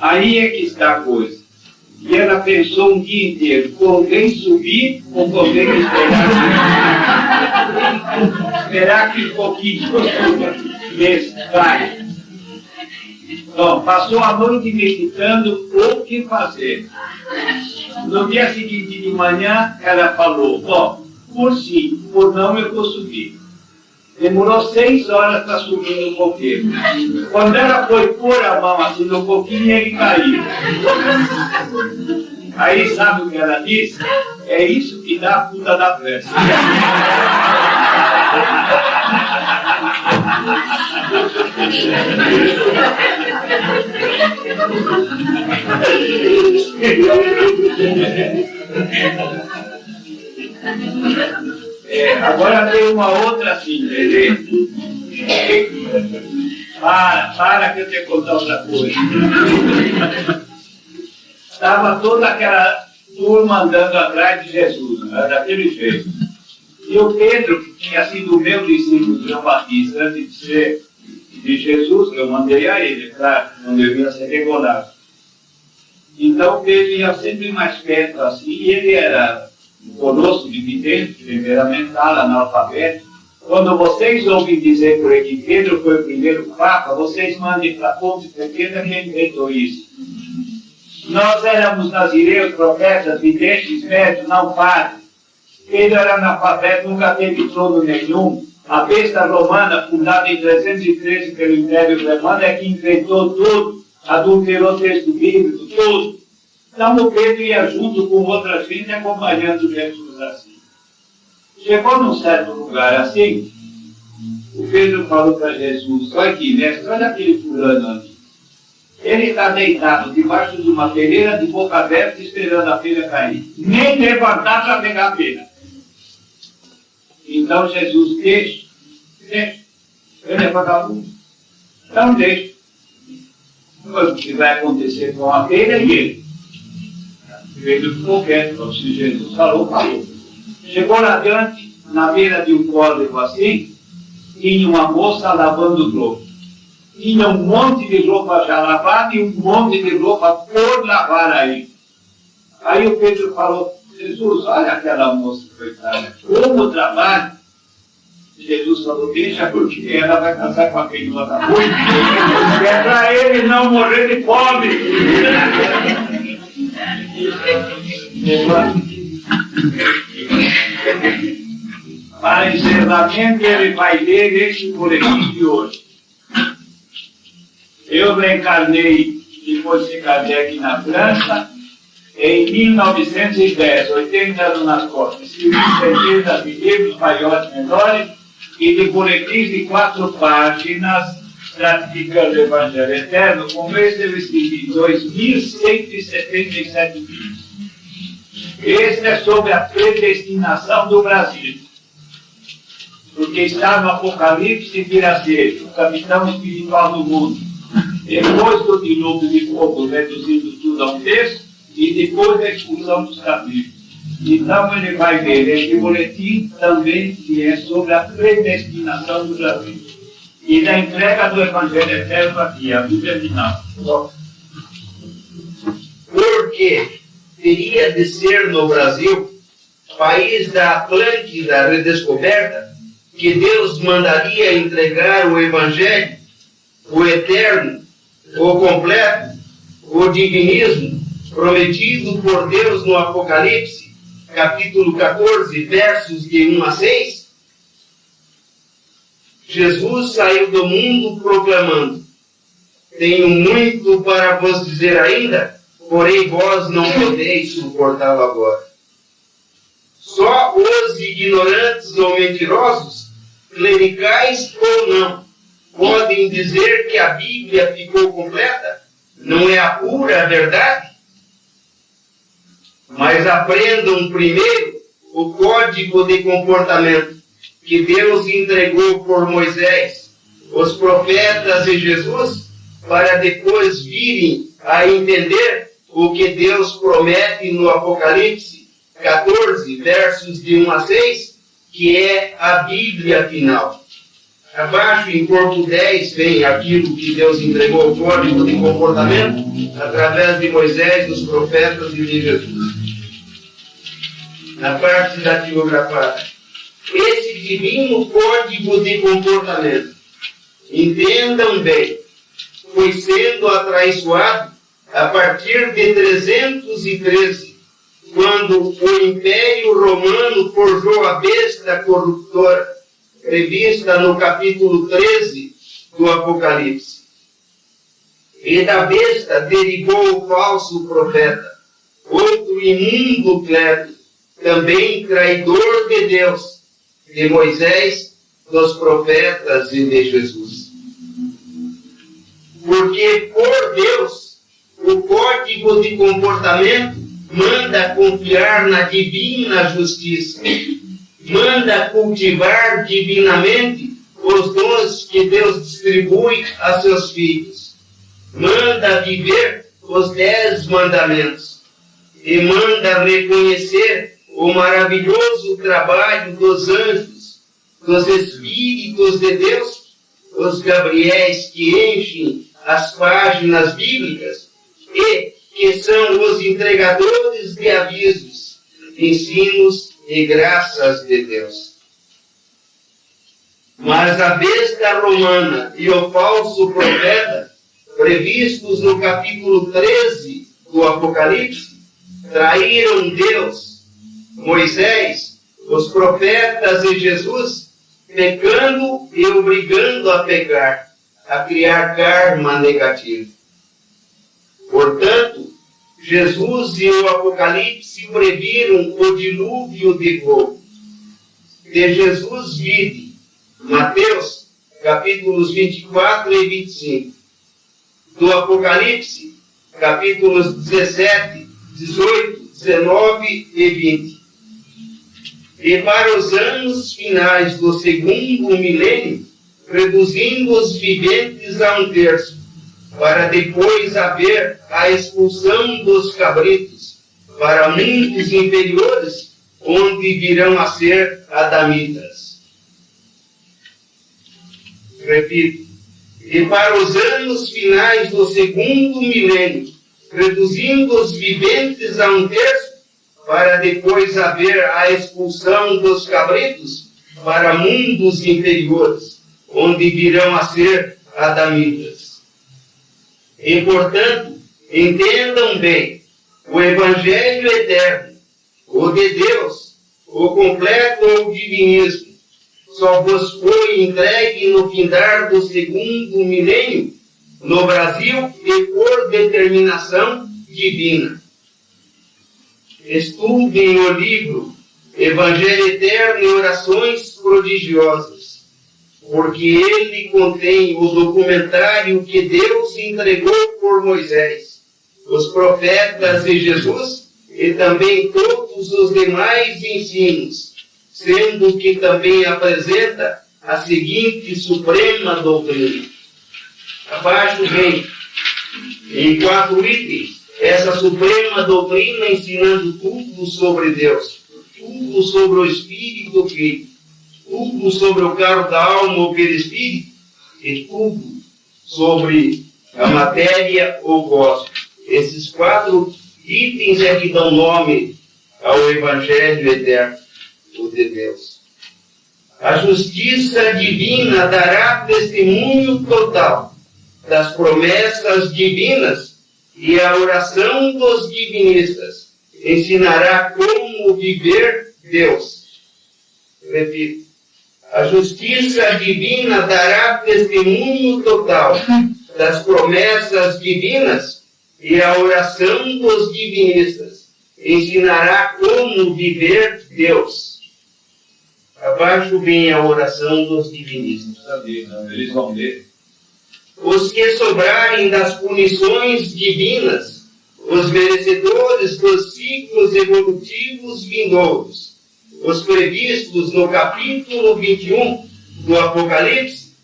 Aí é que está a coisa. E ela pensou um dia inteiro, convém subir ou convém esperar que o coquinho vai. Bom, passou a noite meditando o que fazer. No dia seguinte de manhã, ela falou, bom, por sim, por não eu vou subir. Demorou 6 horas para subir no coqueiro. Quando ela foi pôr a mão assim no coquinho, ele caiu. Aí sabe o que ela disse? É isso que dá a puta da festa. Agora tem uma outra assim, entendeu? Para que eu tenho que contar outra coisa. Estava toda aquela turma andando atrás de Jesus, né, daquele jeito. E o Pedro, que tinha sido o meu discípulo de João Batista, antes de ser de Jesus, que eu mandei a ele, claro, não devia ser regulado. Então Pedro ia sempre mais perto assim, e ele era um colosso de vidente, temperamental, analfabeto. Quando vocês ouvem dizer por aí que Pedro foi o primeiro Papa, vocês mandem para a fonte pequena quem inventou isso. Nós éramos nazireus, profetas, videntes, médicos, não padres. Pedro era analfabeto, nunca teve trono nenhum. A besta romana, fundada em 313 pelo Império Romano, é que inventou tudo, adulterou o texto bíblico, tudo. Então o Pedro ia junto com outra gente acompanhando Jesus assim. Chegou num certo lugar assim, o Pedro falou para Jesus, olha aqui, mestre, olha aquele fulano ali. Ele está deitado debaixo de uma peneira de boca aberta esperando a pena cair. Nem levantar para pegar a pena. Então Jesus deixa. Ele é vagabundo. Então deixa. O que vai acontecer com aquele é ele. Fez o que qualquer, se Jesus falou. Chegou lá adiante, na beira de um córrego assim, tinha uma moça lavando roupa. Tinha um monte de roupa já lavada e um monte de roupa por lavar aí. Aí o Pedro falou, Jesus, olha aquela moça, coitada, como trabalha. Jesus falou, deixa, porque ela vai casar com aquele vagabundo. É para ele não morrer de fome. Para encerramento, ele vai ler este boletim de hoje. Eu reencarnei, depois de Kardec, na França, em 1910, 80 anos nas costas. Escrevi centenas de livros, maiores, menores, e de boletins de 4 páginas, ratificando o Evangelho Eterno. Com esse eu escrevi 2.177 livros. Esse é sobre a predestinação do Brasil. Porque está no Apocalipse de Iraceiro, o capitão espiritual do mundo. Depois do dilúvio de fogo, reduzindo tudo a um texto, e depois da expulsão dos capítulos. Então ele vai ver este boletim também, que é sobre a predestinação do Brasil. E da entrega do Evangelho Eterno aqui, a Bíblia final. Porque teria de ser no Brasil, país da Atlântida redescoberta, que Deus mandaria entregar o Evangelho, o Eterno, o completo, o divinismo, prometido por Deus no Apocalipse, capítulo 14, versos de 1 a 6? Jesus saiu do mundo proclamando: tenho muito para vos dizer ainda, porém vós não podeis suportá-lo agora. Só os ignorantes ou mentirosos, clericais ou não, podem dizer que a Bíblia ficou completa? Não é a pura verdade? Mas aprendam primeiro o código de comportamento que Deus entregou por Moisés, os profetas e Jesus, para depois virem a entender o que Deus promete no Apocalipse 14, versos de 1 a 6, que é a Bíblia final. Abaixo, em corpo 10, vem aquilo que Deus entregou, o código de comportamento, através de Moisés, dos profetas e de Jesus. Na parte datilografada. Esse divino código de comportamento, entendam bem, foi sendo atraiçoado a partir de 313, quando o Império Romano forjou a besta corruptora, prevista no capítulo 13 do Apocalipse. E da besta derivou o falso profeta, outro imundo clero, também traidor de Deus, de Moisés, dos profetas e de Jesus. Porque por Deus, o código de comportamento manda confiar na divina justiça, manda cultivar divinamente os dons que Deus distribui a seus filhos, manda viver os 10 mandamentos e manda reconhecer o maravilhoso trabalho dos anjos, dos espíritos de Deus, os Gabriéis que enchem as páginas bíblicas e que são os entregadores de avisos, ensinos e graças de Deus. Mas a besta romana e o falso profeta, previstos no capítulo 13 do Apocalipse, traíram Deus, Moisés, os profetas e Jesus, pecando e obrigando a pecar, a criar karma negativo. Portanto, Jesus e o Apocalipse previram o dilúvio de fogo. De Jesus vide, Mateus, capítulos 24 e 25. Do Apocalipse, capítulos 17, 18, 19 e 20. e para os anos finais do segundo milênio, reduzindo os viventes a 1/3, para depois haver a expulsão dos cabritos para mundos inferiores, onde virão a ser adamitas. Repito, e para os anos finais do segundo milênio, reduzindo os viventes a 1/3, para depois haver a expulsão dos cabritos para mundos inferiores, onde virão a ser adamitas. E, portanto, entendam bem, o Evangelho eterno, o de Deus, o completo divinismo, só vos foi entregue no findar do segundo milênio, no Brasil e por determinação divina. Estudem o livro Evangelho Eterno e Orações Prodigiosas, porque ele contém o documentário que Deus entregou por Moisés, os profetas e Jesus, e também todos os demais ensinos, sendo que também apresenta a seguinte suprema doutrina. Abaixo vem, em 4 itens, essa suprema doutrina ensinando tudo sobre Deus, tudo sobre o Espírito Filho, tudo sobre o cargo da alma, o perispírito, e tudo sobre a matéria, o cosmos. Esses 4 itens é que dão nome ao Evangelho eterno, o de Deus. A justiça divina dará testemunho total das promessas divinas, e a oração dos divinistas ensinará como viver Deus. Repito, a justiça divina dará testemunho total das promessas divinas, e a oração dos divinistas ensinará como viver Deus. Abaixo vem a oração dos divinistas. Eles vão ler. Os que sobrarem das punições divinas, os merecedores dos ciclos evolutivos vindouros, os previstos no capítulo 21 do Apocalipse,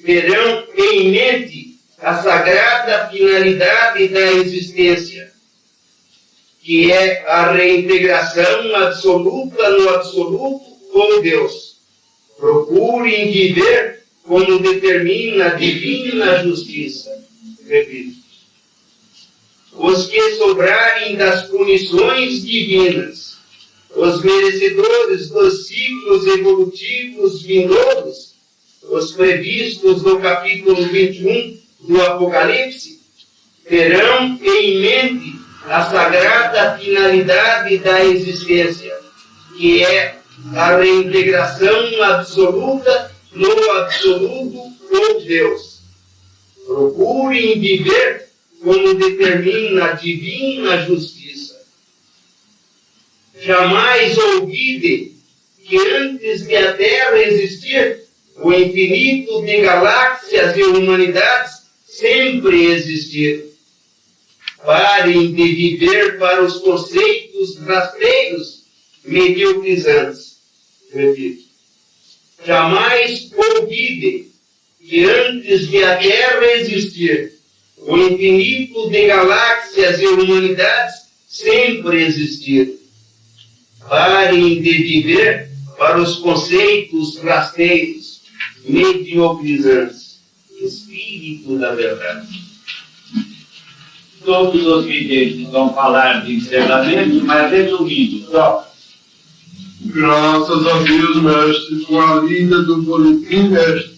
terão em mente a sagrada finalidade da existência, que é a reintegração absoluta no absoluto com Deus. Procurem viver como determina a divina justiça. Repito. Os que sobrarem das punições divinas, os merecedores dos ciclos evolutivos vindouros, os previstos no capítulo 21 do Apocalipse, terão em mente a sagrada finalidade da existência, que é a reintegração absoluta no absoluto com Deus. Procurem viver como determina a divina justiça. Jamais olvidem que antes de a Terra existir, o infinito de galáxias e humanidades sempre existiram. Parem de viver para os conceitos rasteiros mediocrizantes. Repito. Jamais olvidem que antes de a Terra existir, o infinito de galáxias e humanidades sempre existiram. Parem de viver para os conceitos rasteiros, mediocrizantes. Espírito da verdade. Todos os videntes vão falar de encerramento, mas resumindo, só. Graças a Deus, mestre, com a lida do boletim, mestre,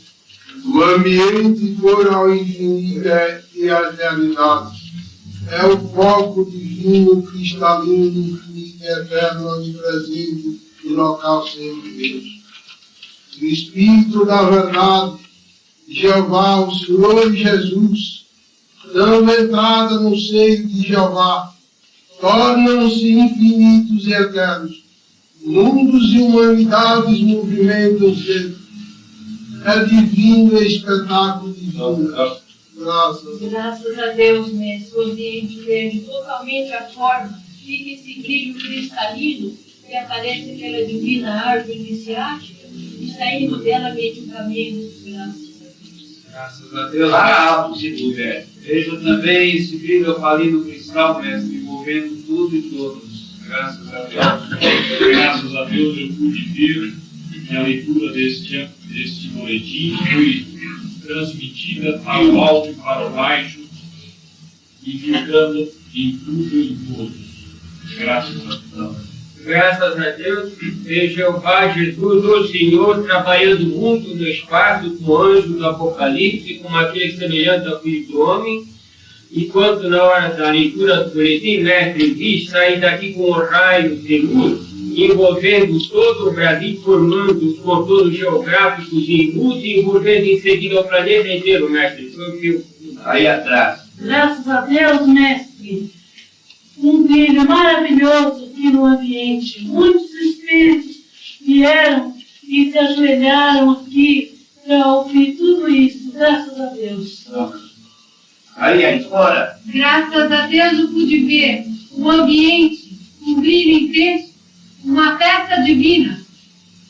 o ambiente coral infinito e as realidades. É o foco divino, cristalino, infinito, eterno, onipresente e local sempre Deus. O Espírito da verdade, Jeová, o Senhor Jesus, dando entrada no seio de Jeová, tornam-se infinitos e eternos. Mundos e humanidades movimentam-se. É divino espetáculo divino. Graças a Deus, mestre, o ambiente verde totalmente a forma, fica esse brilho cristalino que aparece aquela divina árvore iniciática e saindo dela medicamentos, Graças a Deus, alto se puder. Veja também esse vidro opalino cristal, mestre, envolvendo tudo e todos. Graças a Deus. Graças a Deus eu pude ver que a leitura deste boletim foi transmitida para o alto e para o baixo e ficando em tudo e em todos. Graças a Deus. Graças a Deus, veja Jeová Jesus, o Senhor, trabalhando muito no espaço com o anjo do Apocalipse, como aquele semelhante ao filho do homem, enquanto na hora da leitura do boletim, mestre diz, sair daqui com raios de luz, envolvendo todo o Brasil, formando os contornos geográficos em luz e envolvendo em seguida o planeta inteiro, mestre. Foi o que eu... Aí atrás. Graças a Deus, mestre. Um brilho maravilhoso aqui no ambiente. Muitos espíritos vieram e se ajoelharam aqui para ouvir tudo isso. Graças a Deus. Aí fora. Graças a Deus eu pude ver o ambiente, um brilho intenso, uma festa divina.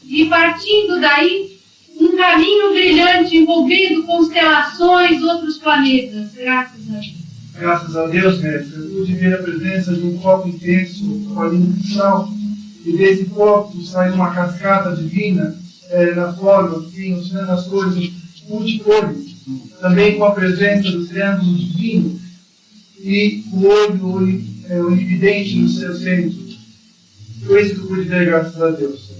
E partindo daí, um caminho brilhante envolvendo constelações, outros planetas. Graças a Deus. Graças a Deus, mestre, eu pude ver a presença de um foco intenso, opalino cristal, e desse foco saiu uma cascata divina na forma, assim, usando as cores multicores, também com a presença do triângulo divino e o olho onividente no seu centro. Foi isso que eu pude ver, graças a Deus.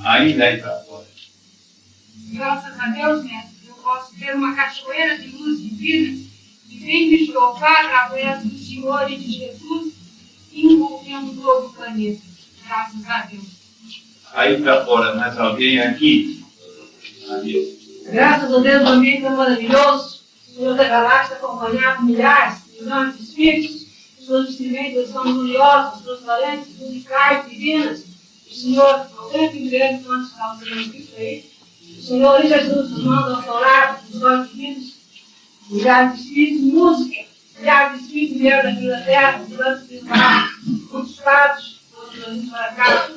Aí para fora. Graças a Deus, mestre, eu posso ver uma cachoeira de luz divina que vem de Jeová através do Senhor e de Jesus, envolvendo todo o planeta. Graças a Deus. Aí para fora, mais alguém aqui? Adeus. Graças a Deus, o ambiente é maravilhoso. O Senhor da Galáxia acompanhado milhares de espíritos. Suas vestimentas são gloriosas, transparentes, musicais, divinas. O Senhor, ao tempo e grande, quando está fazendo isso aí. O Senhor e Jesus nos manda ao seu lado, os olhos divinos. Milhares de espíritos, música, milhares de espíritos vieram daqui da terra, durante os mar, muitos fatos, outros para cá,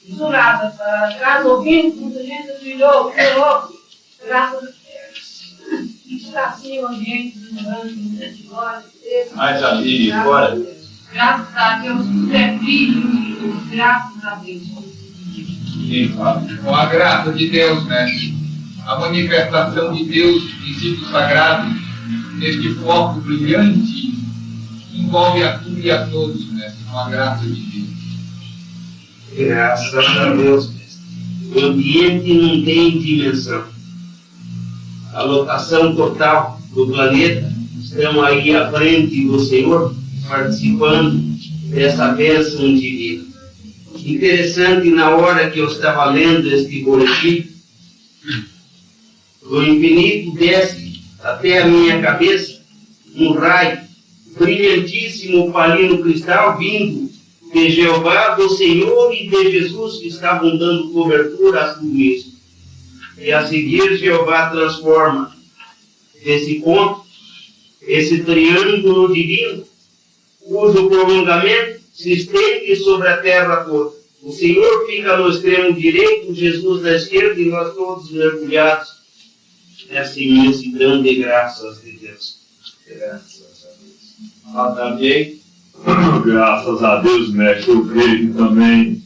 jurada para cá, ouvindo, muita gente brilhou, graças a Deus. Está assim o ambiente do grande, de glória, de Deus. Mais ali, fora. Graças a Deus, tudo é brilho, graças a Deus. Com a graça de Deus, mestre, a manifestação de Deus, princípio sagrado, neste foco brilhante, envolve a tudo e a todos, mestre, com a graça de Deus. Graças a Deus, mestre. O ambiente não tem dimensão. A lotação total do planeta estão aí à frente do Senhor, participando dessa bênção divina. Interessante, na hora que eu estava lendo este boletim, do infinito desce até a minha cabeça um raio brilhantíssimo opalino cristal vindo de Jeová, do Senhor e de Jesus, que estavam dando cobertura a tudo isso. E a seguir Jeová transforma esse ponto, esse triângulo divino, cujo prolongamento se estende sobre a terra toda. O Senhor fica no extremo direito, Jesus na esquerda e nós todos mergulhados nessa imensidão de graças de Deus. Graças a Deus. Também. Graças a Deus, mestre, eu vejo também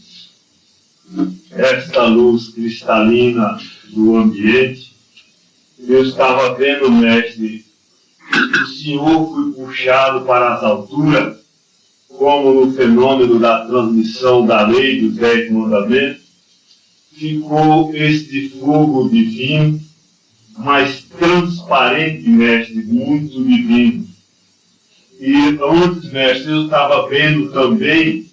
esta luz cristalina do ambiente. Eu estava vendo, mestre, que o Senhor foi puxado para as alturas, como no fenômeno da transmissão da lei dos 10 mandamentos, ficou este fogo divino, mas transparente, mestre, muito divino. E antes, mestre, eu estava vendo também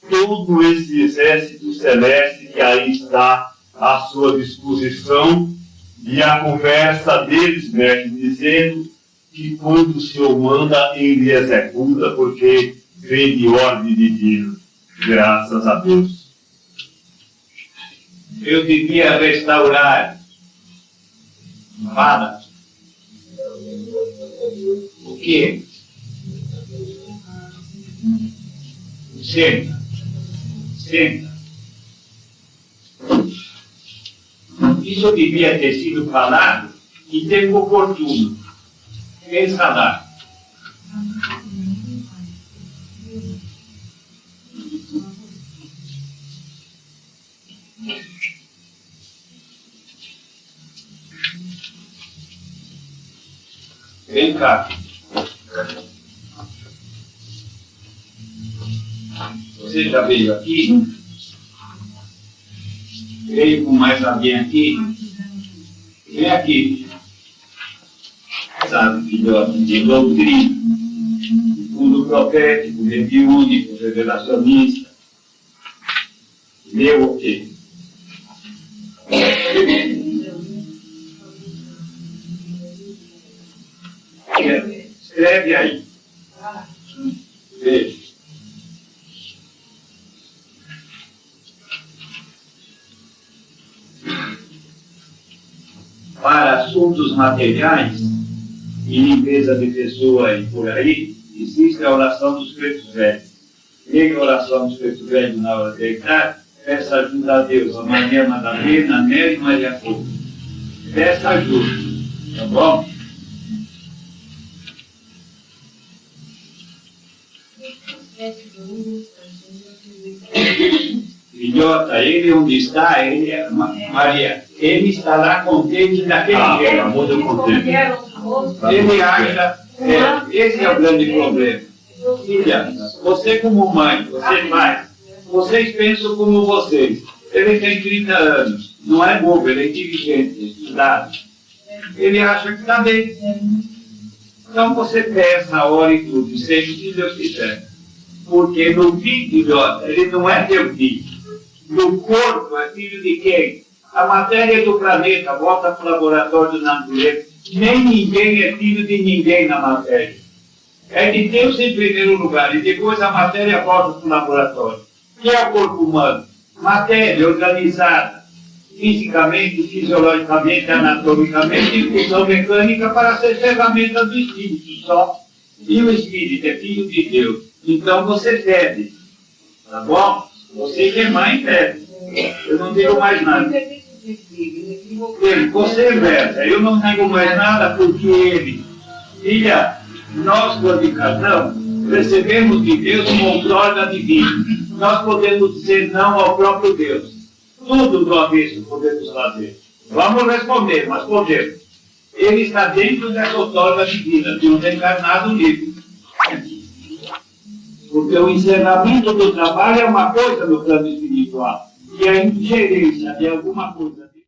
todo esse exército celeste que aí está à sua disposição, e a conversa deles, mestre, dizendo que quando o Senhor manda, ele executa, porque vem de ordem divina. Graças a Deus. Eu devia restaurar. Fala. O quê? Senta. Senta. Isso devia ter sido falado em tempo oportuno. Pensa lá. Vem cá. Você já veio aqui? Veio com mais alguém aqui? Vem aqui. Sabe, filhote, de doutrina, de fundo profético, mediúnico, revelacionista. Leu o quê? Escreve aí. Veja. Para assuntos materiais e limpeza de pessoa e por aí, existe a oração dos pretos velhos. Leia a oração dos pretos velhos na hora de deitar, peça ajuda a Deus, a Maria Madalena, a Nélia e Maria Couto. Peça ajuda, tá bom? Filhota, ele onde está, ele é Maria, ele estará contente daquele jeito. Muito contente. Ele acha, esse é o grande problema. Filha, você como mãe, você pai, vocês pensam como vocês. Ele tem 30 anos, não é bobo, ele é inteligente, estudado. Ele acha que está bem. Então você peça, ore e tudo, seja o que Deus quiser. Porque no fim, filhota, ele não é teu filho. No corpo é filho de quem? A matéria do planeta volta para o laboratório da natureza. Nem ninguém é filho de ninguém na matéria. É de Deus em primeiro lugar, e depois a matéria volta para o laboratório. O que é o corpo humano? Matéria organizada, fisicamente, fisiologicamente, anatomicamente, em função mecânica para ser ferramenta do espírito só. E o espírito é filho de Deus. Então você pede, tá bom? Você que é mãe, pede. Eu não digo mais nada. Você versa, eu não digo mais nada porque ele, filha, nós quando encarnamos, recebemos de Deus uma outorga divina. Nós podemos dizer não ao próprio Deus. Tudo do avesso podemos fazer. Vamos responder, mas podemos. Ele está dentro dessa outorga divina, de um encarnado livre. Porque o encerramento do trabalho é uma coisa no plano espiritual. E a ingerência de alguma coisa